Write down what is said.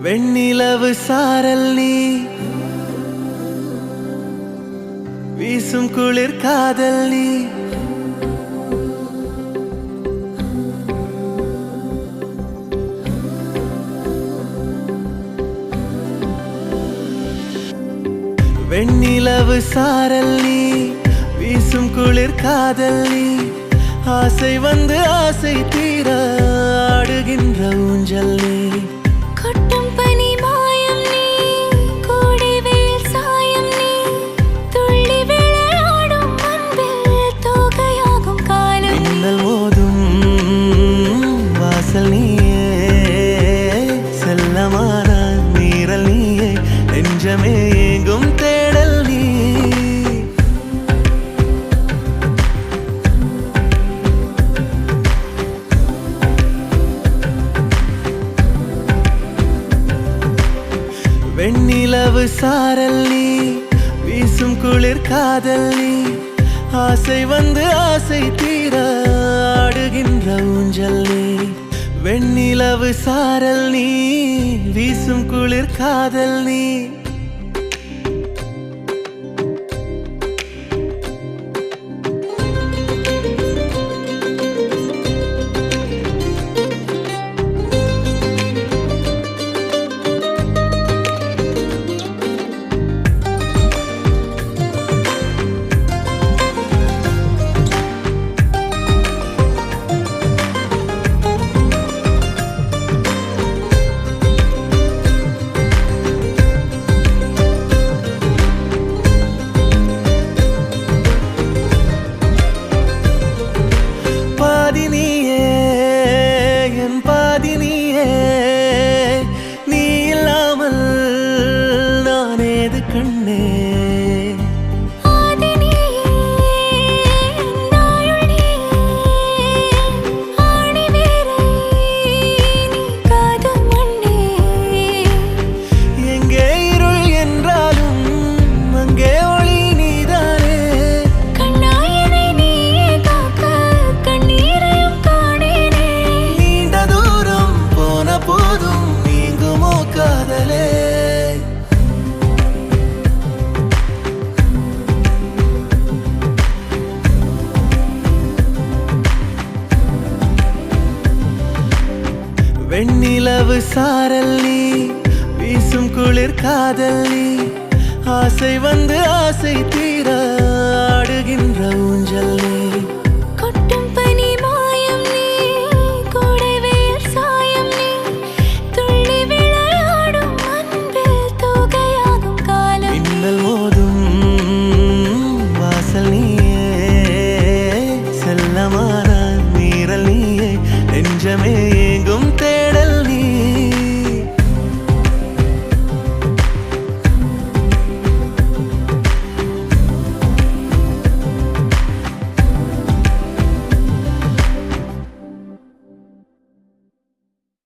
வெண்ணிலவு சாரல் நீ வீசும் குளிர் காதல் நீ வெண்ணிலவு சாரல் நீ வீசும் குளிர் காதல் நீ ஆசை வந்து ஆசை தீர ஆடுகின்ற ஊஞ்சல் நீ கொட்டும் பனி மாயம் நீ கோடை வெயில் சாயம் நீ துள்ளி விளையாடும் அன்பில் தோகையாகும் காலம் மின்னல் மோதும் வாசல் நீயே செல்லமான நீரல் நீயே நெஞ்சமே ஏங்கும் தேடல் நீ வெண்ணிலவு சாரல் நீ வீசும் குளிர் காதல் நீ ஆசை வந்து ஆசை தீர ஆடுகின்ற ஊஞ்சல் நீ வெண்ணிலவு சாரல் நீ வீசும் குளிர் காதல் நீ நீ இல்லாமல் நானேது கண்ணே எங்கே இருள் என்றாலும் அங்கே ஒளி நீதானே கண்ணாயனை நீயே காக்க கண்ணீரையும் காணேனே நீண்ட தூரம் போன போதும் நீங்குமோ காதலே வெண்ணிலவு சாரல் நீ வீசும் குளிர் காதல் நீ ஆசை வந்து ஆசை தீர ஆடுகின்ற ஊஞ்சல் நீ